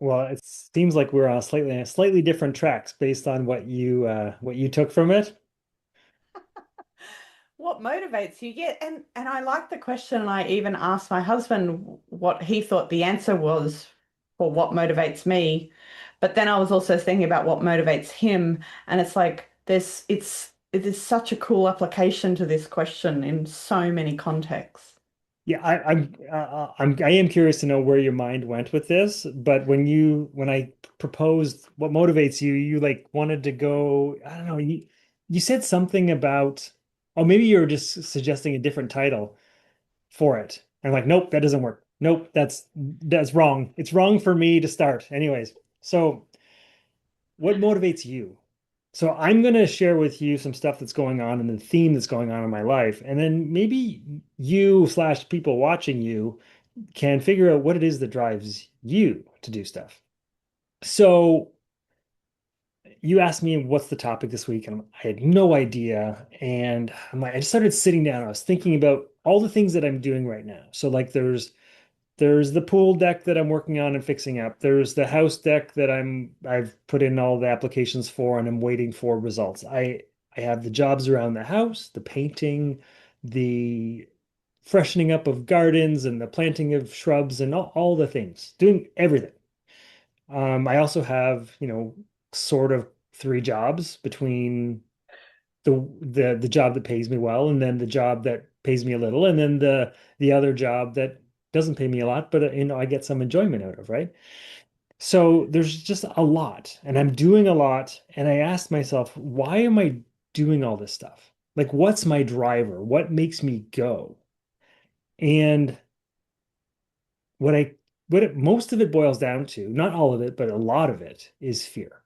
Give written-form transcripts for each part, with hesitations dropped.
Well, it seems like we're on a slightly different tracks based on what you took from it. What motivates you? Yeah, and I like the question. And I even asked my husband what he thought the answer was for what motivates me. But then I was also thinking about what motivates him, and it's like it is such a cool application to this question in so many contexts. Yeah, I am curious to know where your mind went with this. But when I proposed what motivates you, you like wanted to go. I don't know. You said something about. Oh, maybe you were just suggesting a different title for it. I'm like, nope, that doesn't work. Nope, that's wrong. It's wrong for me to start. Anyways, so what motivates you? So I'm going to share with you some stuff that's going on and the theme that's going on in my life. And then maybe you slash people watching you can figure out what it is that drives you to do stuff. So you asked me what's the topic this week, and I had no idea. And I just started sitting down. I was thinking about all the things that I'm doing right now. So like there's the pool deck that I'm working on and fixing up. There's the house deck that I've put in all the applications for and I'm waiting for results. I have the jobs around the house, the painting, the freshening up of gardens and the planting of shrubs and all the things, doing everything. I also have, sort of three jobs between the job that pays me well, and then the job that pays me a little, and then the other job that doesn't pay me a lot, but I get some enjoyment out of, right? So there's just a lot, and I'm doing a lot, and I asked myself, why am I doing all this stuff? Like, what's my driver? What makes me go? And what I most of it boils down to, not all of it, but a lot of it is fear.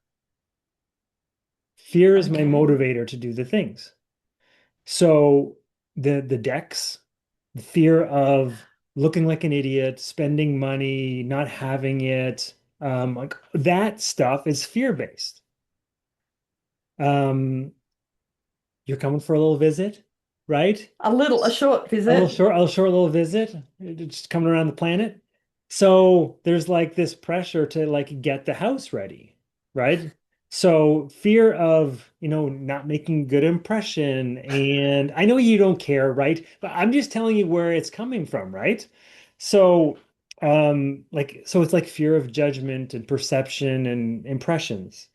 Fear is my Okay. motivator to do the things. So the decks, the fear of looking like an idiot, spending money, not having it, like that stuff is fear-based. Um, you're coming for a little visit, right? A short visit. A short little visit, just coming around the planet. So there's like this pressure to like get the house ready, right? So fear of, not making a good impression. And I know you don't care, right? But I'm just telling you where it's coming from, right? So, so it's like fear of judgment and perception and impressions.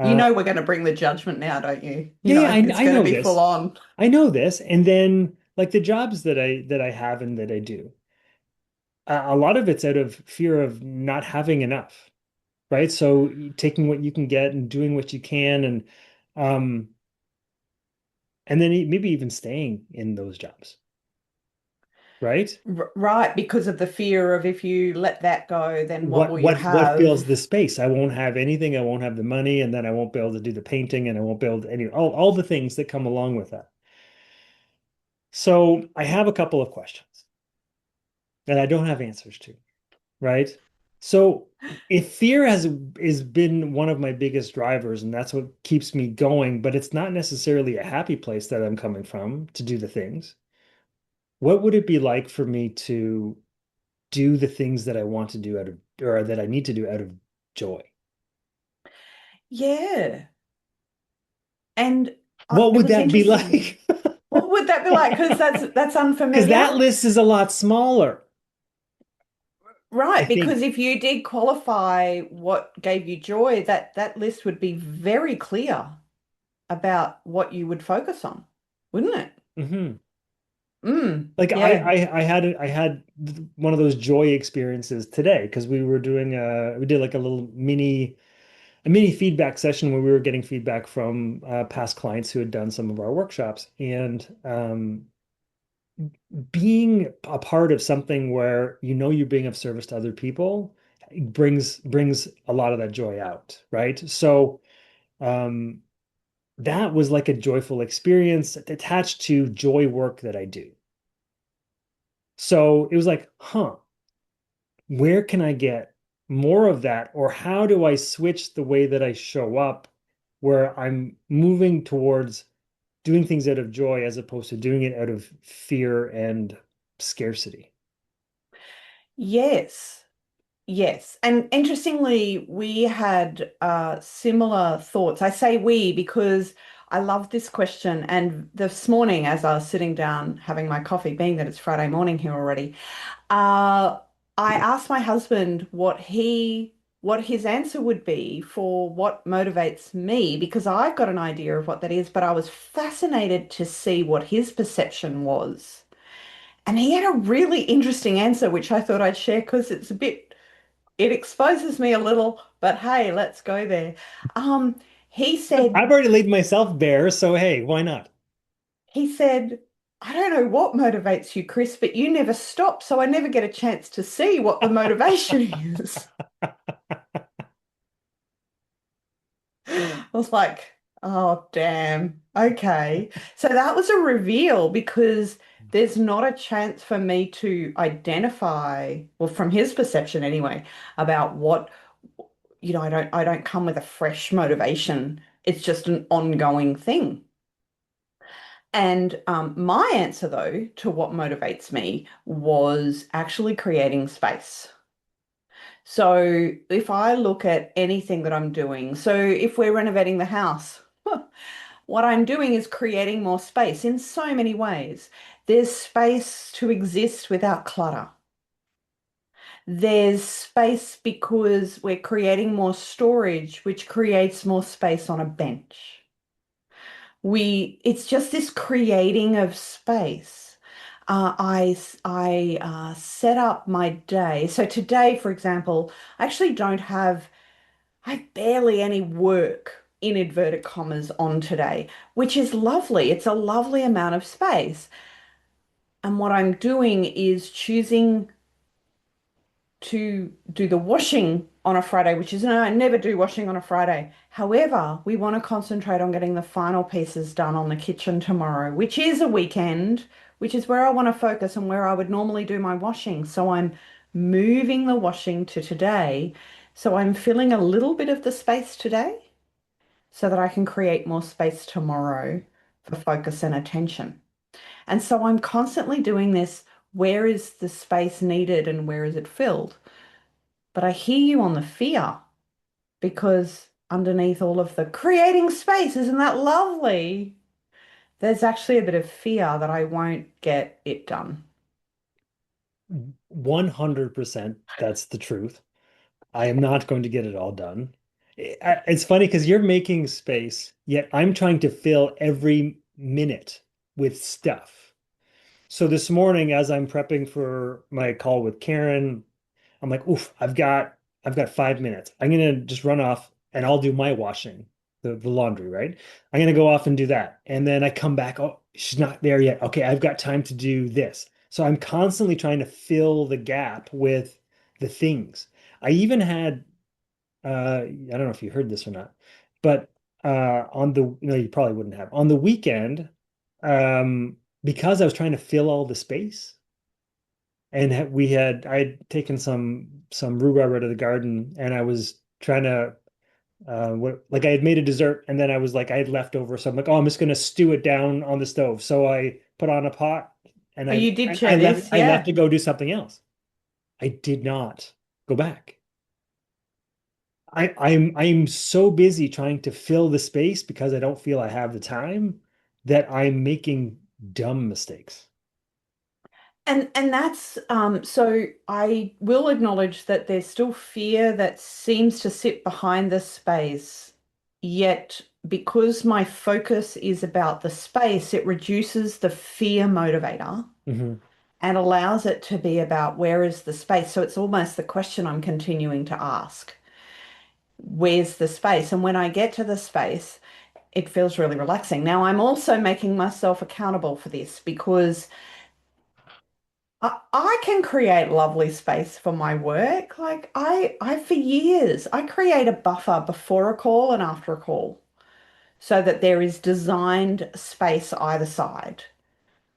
You Uh, know we're going to bring the judgment now, don't you? You yeah, know yeah, it's I going to know be full this. on. I know this. And then like the jobs that I have and that I do, a lot of it's out of fear of not having enough, right? So taking what you can get and doing what you can um and then maybe even staying in those jobs, right? Right, because of the fear of if you let that go, then what What will you what what fills have? the space? I won't have anything, I won't have the money, and then I won't be able to do the painting and I won't be able to all the things that come along with that. So I have a couple of questions that I don't have answers to. Right? So if fear has been one of my biggest drivers, and that's what keeps me going, but it's not necessarily a happy place that I'm coming from to do the things. What would it be like for me to do the things that I want to do out of, or that I need to do out of joy? Yeah. And What it would was that be interesting. like? What would that be like? Because that's Because unfamiliar. that list is a lot smaller, I Right, think. because if you did qualify what gave you joy, that list would be very clear about what you would focus on, wouldn't it? Mhm. Like Yeah. I had one of those joy experiences today because we did like a mini feedback session where we were getting feedback from past clients who had done some of our workshops, and being a part of something where you're being of service to other people brings a lot of that joy out, right? So um that was like a joyful experience attached to joy work that I do. So it was like, huh, where can I get more of that? Or how do I switch the way that I show up where I'm moving towards doing things out of joy as opposed to doing it out of fear and scarcity? Yes. Yes. And interestingly, we had similar thoughts. I say we because I love this question. And this morning, as I was sitting down having my coffee, being that it's Friday morning here already, uh, I asked my husband what his answer would be for what motivates me, because I've got an idea of what that is, but I was fascinated to see what his perception was. And he had a really interesting answer, which I thought I'd share because it exposes me a little, but hey, let's go there. Um, he said, I've already laid myself bare, so hey, why not? he said, I don't know what motivates you, Chris, but you never stop, so I never get a chance to see what the motivation is. I was like, oh, damn. Okay. So that was a reveal because there's not a chance for me to identify, well, from his perception anyway, about what, I don't come with a fresh motivation. It's just an ongoing thing. And my answer, though, to what motivates me was actually creating space. So if I look at anything that I'm doing, so if we're renovating the house, what I'm doing is creating more space in so many ways. There's space to exist without clutter. There's space because we're creating more storage, which creates more space on a bench. It's just this creating of space. I set up my day. So today, for example, I barely any work in inverted commas on today, which is lovely. It's a lovely amount of space. And what I'm doing is choosing to do the washing on a Friday, which is no, I never do washing on a Friday. However, we want to concentrate on getting the final pieces done on the kitchen tomorrow, which is a weekend, which is where I want to focus and where I would normally do my washing. So I'm moving the washing to today. So I'm filling a little bit of the space today so that I can create more space tomorrow for focus and attention. And so I'm constantly doing this. Where is the space needed and where is it filled? But I hear you on the fear because underneath all of the creating space, isn't that lovely? There's actually a bit of fear that I won't get it done. 100% that's the truth. I am not going to get it all done. It's funny because you're making space, yet I'm trying to fill every minute with stuff. So this morning, as I'm prepping for my call with Karen, I'm like, oof, I've got 5 minutes. I'm gonna just run off and I'll do my washing, the laundry, right? I'm gonna go off and do that. And then I come back, oh, she's not there yet. Okay, I've got time to do this. So I'm constantly trying to fill the gap with the things. I even had I don't know if you heard this or not, but on the no, you probably wouldn't have. On the weekend, because I was trying to fill all the space, and I had taken some rhubarb out of the garden, and I was trying to like I had made a dessert, and then I was like I had leftover, so I'm like, oh, I'm just gonna stew it down on the stove. So I put on a pot, and Oh, you did I share left this, I left yeah. to go do something else. I did not go back. I'm so busy trying to fill the space because I don't feel I have the time that I'm making dumb mistakes. And that's so I will acknowledge that there's still fear that seems to sit behind the space. Yet because my focus is about the space, it reduces the fear motivator Hmm. and allows it to be about where is the space. So it's almost the question I'm continuing to ask. Where's the space? And when I get to the space, it feels really relaxing. Now, I'm also making myself accountable for this because I can create lovely space for my work. Like for years, I create a buffer before a call and after a call so that there is designed space either side,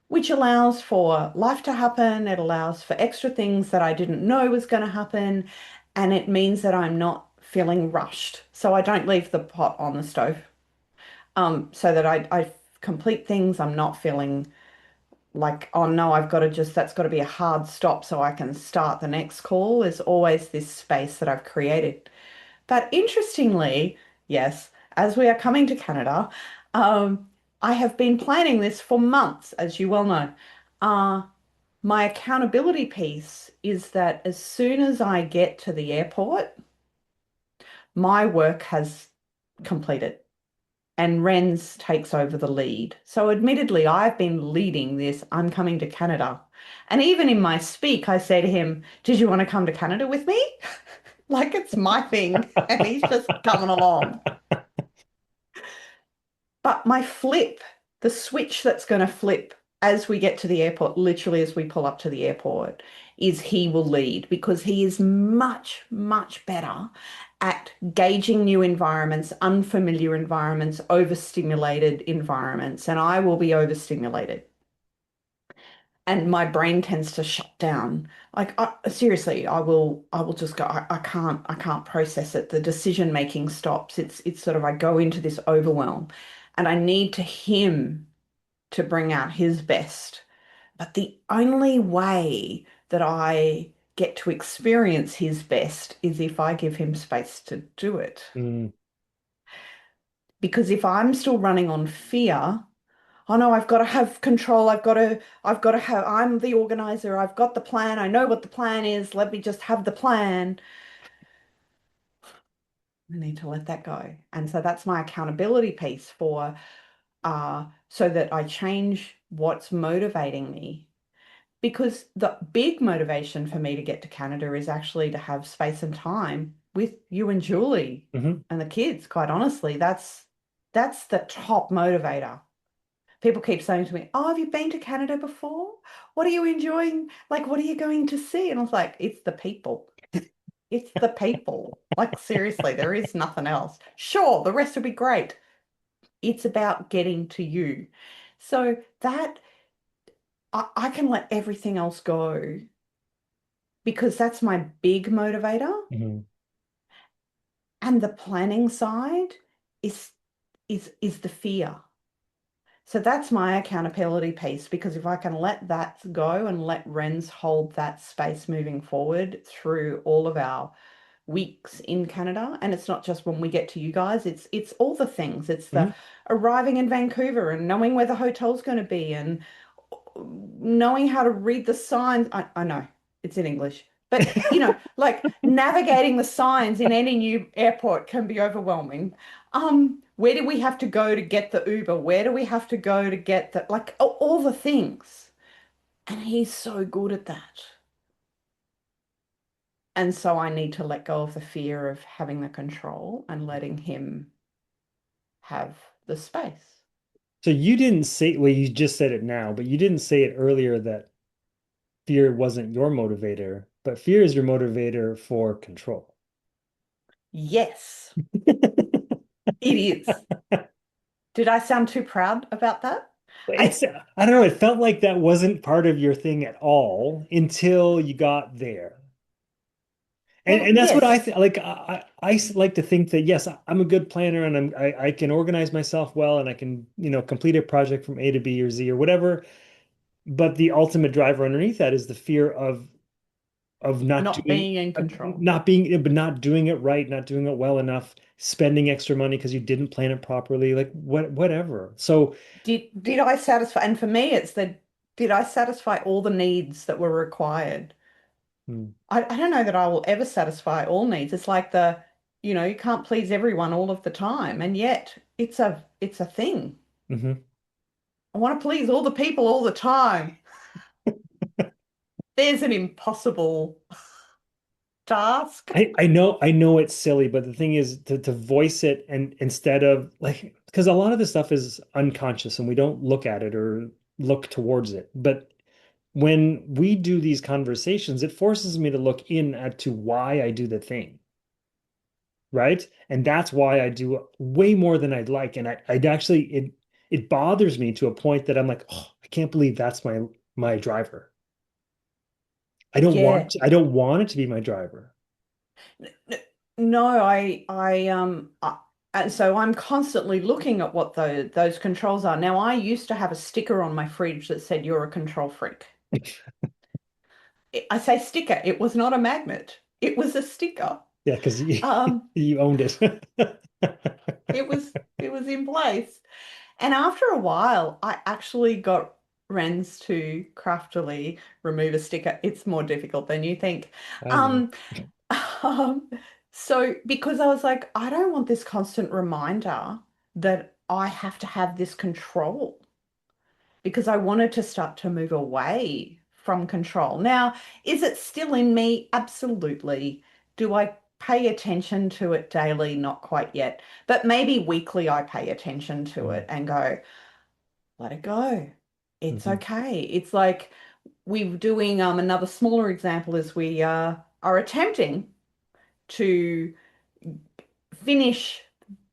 which allows for life to happen. It allows for extra things that I didn't know was going to happen. And it means that I'm not feeling rushed. So I don't leave the pot on the stove. So that I complete things. I'm not feeling like, oh no, that's got to be a hard stop so I can start the next call. There's always this space that I've created. But interestingly, yes, as we are coming to Canada, um, I have been planning this for months, as you well know. Uh, my accountability piece is that as soon as I get to the airport, my work has completed and Renz takes over the lead. So, admittedly, I've been leading this. I'm coming to Canada. And even in my speak, I say to him, did you want to come to Canada with me? Like it's my thing. And he's just coming along. But my flip, the switch that's going to flip as we get to the airport, literally as we pull up to the airport, is he will lead because he is much, much better at gauging new environments, unfamiliar environments, overstimulated environments, and I will be overstimulated. And my brain tends to shut down. Like seriously, I will just go, I can't process it. The decision making stops. It's sort of I go into this overwhelm and I need to him to bring out his best. But the only way that I get to experience his best is if I give him space to do it. Mm, Because if I'm still running on fear, oh no, I've got to have control. I've got to have, I'm the organizer. I've got the plan. I know what the plan is. Let me just have the plan. I need to let that go. And so that's my accountability piece for, so that I change what's motivating me. Because the big motivation for me to get to Canada is actually to have space and time with you and Julie mhm. and the kids, quite honestly. That's the top motivator. People keep saying to me, "Oh, have you been to Canada before? What are you enjoying? Like, what are you going to see?" And I was like, "It's the people. It's the people. Like, seriously, there is nothing else. Sure, the rest will be great. It's about getting to you." So that I can let everything else go because that's my big motivator. Mhm. And the planning side is is the fear. So that's my accountability piece because if I can let that go and let Renz hold that space moving forward through all of our weeks in Canada, and it's not just when we get to you guys, it's all the things. It's the Mhm. arriving in Vancouver and knowing where the hotel's going to be and knowing how to read the signs. I know it's in English, but like navigating the signs in any new airport can be overwhelming. Where do we have to go to get the Uber? Where do we have to go to get the like all the things? And he's so good at that. And so I need to let go of the fear of having the control and letting him have the space. So you didn't say, well, you just said it now, but you didn't say it earlier that fear wasn't your motivator, but fear is your motivator for control. Yes, it is. Did I sound too proud about that? I, It's, I don't know, it felt like that wasn't part of your thing at all until you got there. well, And that's what I yes, th like. Like to think that yes, I'm a good planner and I can organize myself well and I can, complete a project from A to B or Z or whatever. But the ultimate driver underneath that is the fear of not not doing being in control. not being but not doing it right, not doing it well enough, spending extra money because you didn't plan it properly, like whatever. So Did I satisfy? And for me, it's the did I satisfy all the needs that were required? hmm, I don't know that I will ever satisfy all needs. It's like you can't please everyone all of the time, and yet it's a thing. mhm. I want to please all the people all the time. There's an impossible task. I know it's silly, but the thing is to voice it and instead of like because a lot of this stuff is unconscious and we don't look at it or look towards it. But when we do these conversations, it forces me to look in at to why I do the thing, right? And that's why I do way more than I'd like. And I'd actually it bothers me to a point that I'm like, oh, I can't believe that's my driver. Yeah. I don't want it to be my driver. No, I And so I'm constantly looking at what those controls are. Now, I used to have a sticker on my fridge that said, "You're a control freak." I say sticker, it was not a magnet. It was a sticker. Yeah, because you Um, you owned it. it was in place. And after a while, I actually got Rens to craftily remove a sticker. It's more difficult than you think. I know. Um, um, so because I was like, I don't want this constant reminder that I have to have this control because I wanted to start to move away from control. Now, is it still in me? Absolutely. Do I pay attention to it daily? Not quite yet. But maybe weekly I pay attention to it and go, let it go. It's Mm-hmm. okay. It's like we're doing another smaller example is we are attempting to finish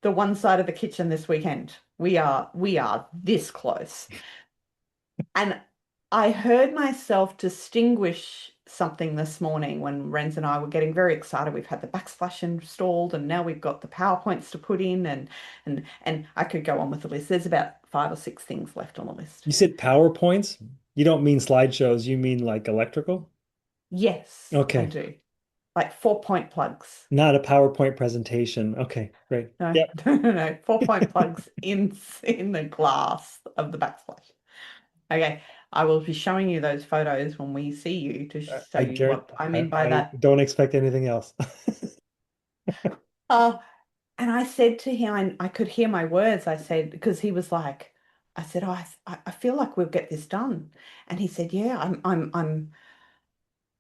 the one side of the kitchen this weekend. We are this close. And I heard myself distinguish something this morning when Renz and I were getting very excited. We've had the backsplash installed and now we've got the PowerPoints to put in and I could go on with the list. There's about 5 or 6 things left on the list. You said PowerPoints? You don't mean slideshows, you mean like electrical? Yes, I Okay. do. Like 4-point plugs. Not a PowerPoint presentation. Okay, great. No, Yep. no, no, no. 4-point plugs in the glass of the backsplash. Okay, I will be showing you those photos when we see you to show I you guarantee what I mean by I that. don't expect anything else. Uh, and I said to him, and I could hear my words. I said, because he was like, I said, oh, I feel like we'll get this done. And he said, yeah,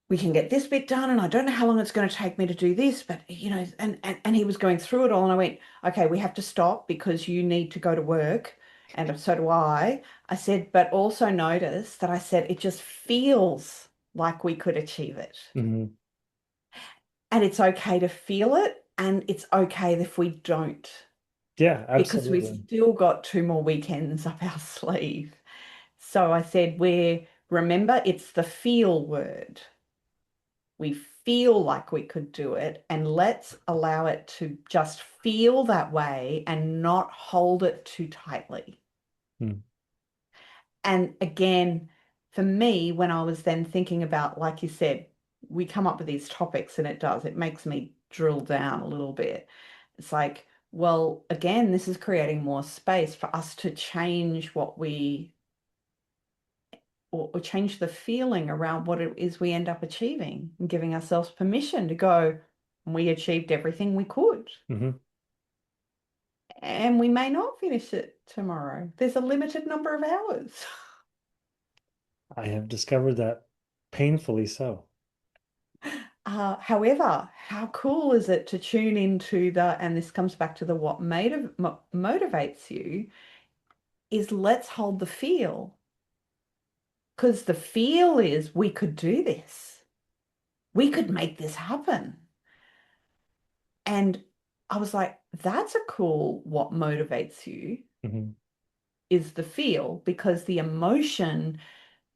we can get this bit done. And I don't know how long it's going to take me to do this, but and he was going through it all. And I went, okay, we have to stop because you need to go to work. And so do I. I said, but also notice that I said, it just feels like we could achieve it. Mhm. And it's okay to feel it. And it's okay if we don't, Yeah, because we've absolutely. still got 2 more weekends up our sleeve. So I said, remember, it's the feel word. We feel like we could do it, and let's allow it to just feel that way and not hold it too tightly. Mm. And again, for me, when I was then thinking about, like you said, we come up with these topics and it makes me drill down a little bit. It's like, well, again, this is creating more space for us to change or change the feeling around what it is we end up achieving and giving ourselves permission to go, we achieved everything we could. Hmm. And we may not finish it tomorrow. There's a limited number of hours. I have discovered that painfully so. However, how cool is it to tune into and this comes back to the what motivates you, is let's hold the feel. Because the feel is we could do this. We could make this happen. And I was like, that's a cool what motivates you Mhm. is the feel because the emotion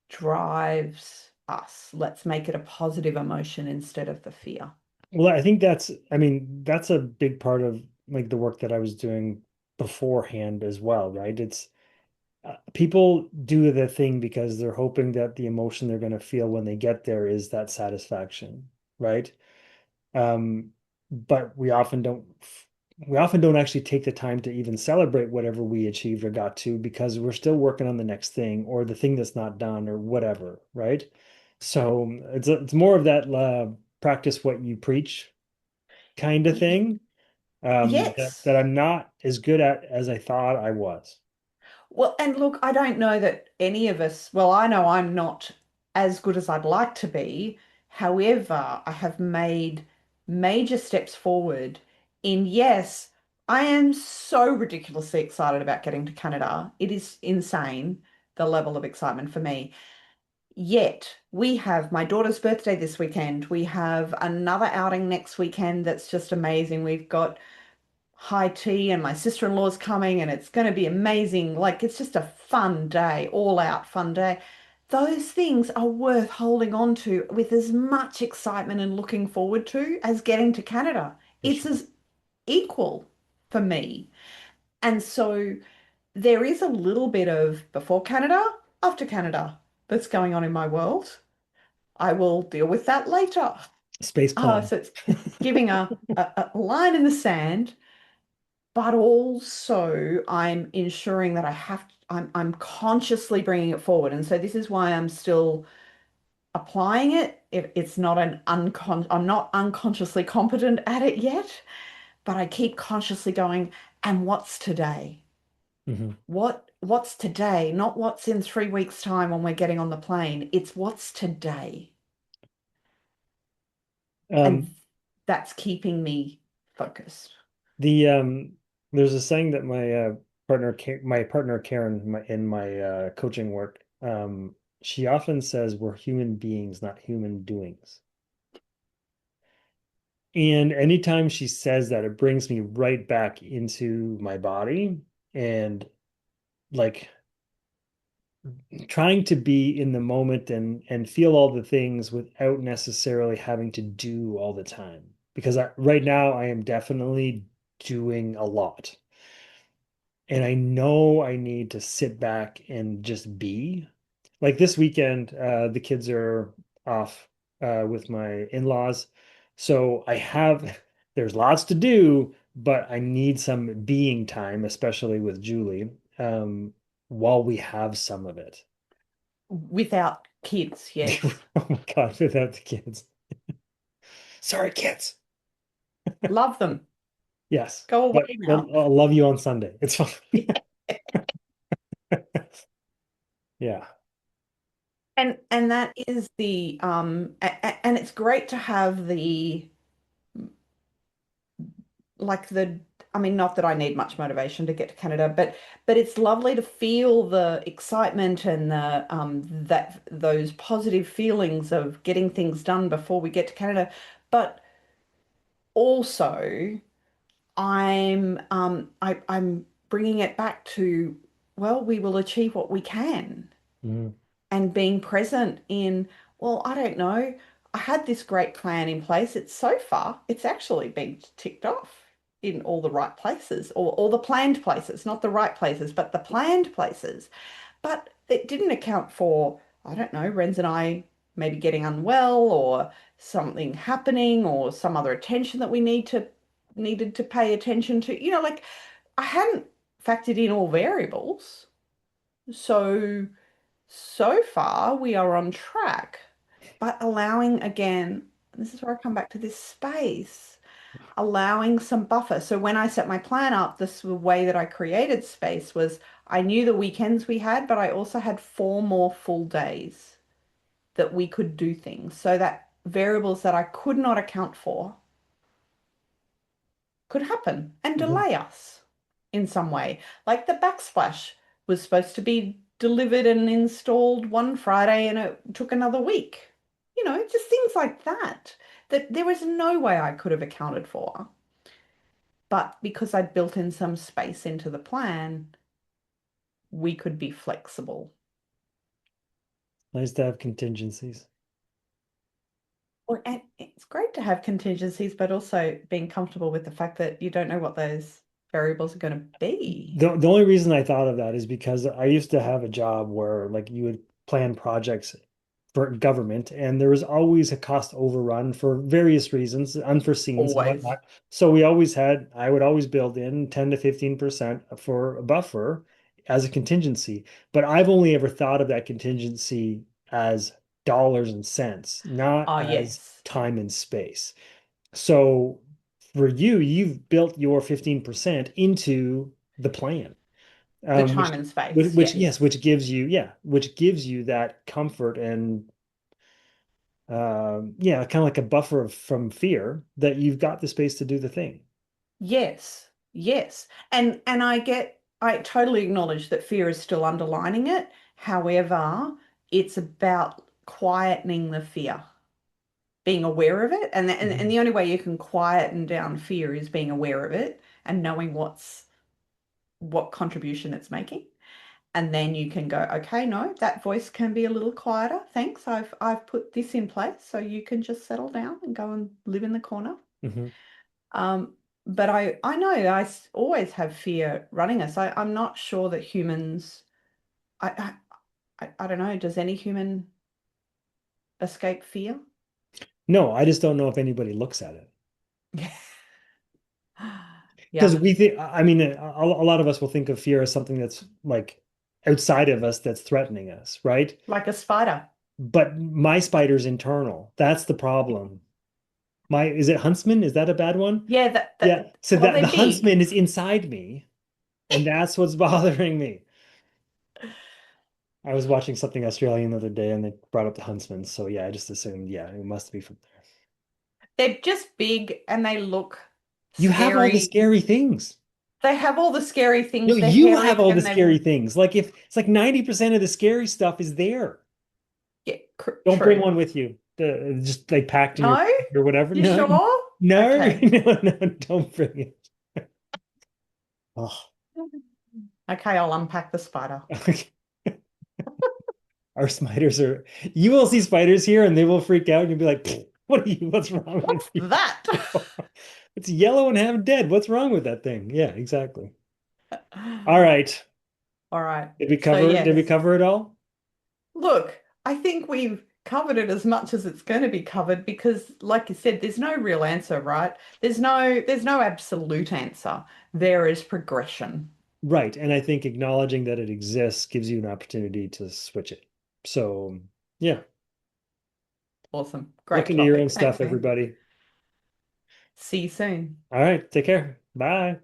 drives us. Let's make it a positive emotion instead of the fear. Well, I think I mean, that's a big part of like the work that I was doing beforehand as well, right? It's people do the thing because they're hoping that the emotion they're going to feel when they get there is that satisfaction, right? Um, but we often don't actually take the time to even celebrate whatever we achieved or got to because we're still working on the next thing or the thing that's not done or whatever, right? So it's more of that practice what you preach kind of Y- thing that Yes. I'm not as good at as I thought I was. Well, and look, I don't know that any of us, well, I know I'm not as good as I'd like to be. However, I have made major steps forward in yes, I am so ridiculously excited about getting to Canada. It is insane, the level of excitement for me. Yet, we have my daughter's birthday this weekend. We have another outing next weekend that's just amazing. We've got high tea and my sister-in-law's coming and it's going to be amazing. Like it's just a fun day, all out fun day. Those things are worth holding on to with as much excitement and looking forward to as getting to Canada. For It's sure. as equal. for me. And so there is a little bit of before Canada, after Canada that's going on in my world. I will deal with that later. Space plan. So it's giving a line in the sand, but also I'm ensuring that I'm consciously bringing it forward. And so this is why I'm still applying it. If it's not I'm not unconsciously competent at it yet, but I keep consciously going, and what's today? Hmm. What's today? Not what's in 3 weeks' time when we're getting on the plane. It's what's today. And Um, that's keeping me focused. the there's a saying that my partner Karen, in my coaching work, she often says we're human beings, not human doings. And anytime she says that, it brings me right back into my body and like trying to be in the moment and feel all the things without necessarily having to do all the time. Because right now I am definitely doing a lot. And I know I need to sit back and just be. Like this weekend, the kids are off with my in-laws. So there's lots to do, but I need some being time, especially with Julie, while we have some of it. Without kids, yes. Oh my God, without the kids. Sorry, kids. Love them. Yes, Go but away now. I'll love you on Sunday. It's fine. Yeah. And that is and it's great to have the like the I mean, not that I need much motivation to get to Canada, but it's lovely to feel the excitement and the that those positive feelings of getting things done before we get to Canada. But also, I'm bringing it back to, well, we will achieve what we can Mhm. and being present in, well, I don't know. I had this great plan in place. It's so far, it's actually been ticked off in all the right places, or all the planned places, not the right places, but the planned places. But it didn't account for, I don't know, Renz and I maybe getting unwell or something happening or some other attention that we needed to pay attention to. Like I hadn't factored in all variables. So so far, we are on track, but allowing again, this is where I come back to this space, allowing some buffer. So when I set my plan up, this the way that I created space was I knew the weekends we had, but I also had 4 more full days that we could do things. So that variables that I could not account for could happen and Mhm. delay us in some way. Like the backsplash was supposed to be delivered and installed one Friday and it took another week. Just things like that, that there was no way I could have accounted for. But because I'd built in some space into the plan, we could be flexible. Nice to have contingencies. And it's great to have contingencies, but also being comfortable with the fact that you don't know what those variables are going to be. The only reason I thought of that is because I used to have a job where like you would plan projects for government and there was always a cost overrun for various reasons, unforeseens and Always. whatnot. So I would always build in 10 to 15% for a buffer as a contingency. But I've only ever thought of that contingency as dollars and cents, not Oh, as yes. time and space. So for you, you've built your 15% into the plan, The um, time which, and space, yes, yes. which gives you that comfort and, yeah, kind of like a buffer from fear that you've got the space to do the thing. Yes, yes. And I totally acknowledge that fear is still underlining it. However, it's about quietening the fear, being aware of it. And Mhm. the only way you can quieten down fear is being aware of it and knowing what contribution it's making. And then you can go, okay, no, that voice can be a little quieter. Thanks. I've put this in place so you can just settle down and go and live in the corner. Mhm. Um, but I know always have fear running us. I'm not sure that humans, I, I don't know, does any human escape fear? No, I just don't know if anybody looks at it. Because Yeah, we think, I mean, a lot of us will think of fear as something that's like outside of us that's threatening us, right? like a spider. But my spider's internal. That's the problem. Is it huntsman? Is that a bad one? Yeah, Yeah. So well, that the they're big. huntsman is inside me, and that's what's bothering me. I was watching something Australian the other day and they brought up the huntsman. So yeah, I just assumed, yeah, it must be from there. They're just big and they look You have all the scary. scary things. They have all the scary No, things. They're you hairy have all the and they scary things. Like if it's like 90% of the scary stuff is there. yeah, Don't bring true. one with you. Just like packed in your No? bag or whatever. You No, sure? no, Okay. no, don't bring it. Oh, Okay, I'll unpack the spider. okay. Our spiders are, you will see spiders here and they will freak out and you'll be like, "Pfft, what's wrong with What's you? that? It's yellow and half dead. What's wrong with that thing? Yeah, exactly. All right. All right. So Did we yes. cover it all? Look, I think we've covered it as much as it's going to be covered because, like you said, there's no real answer, right? There's no absolute answer. There is progression. Right. And I think acknowledging that it exists gives you an opportunity to switch it. So, yeah, Awesome. look Great into your own topic. stuff, Thanks, man. everybody. See you soon. All right. Take care. Bye.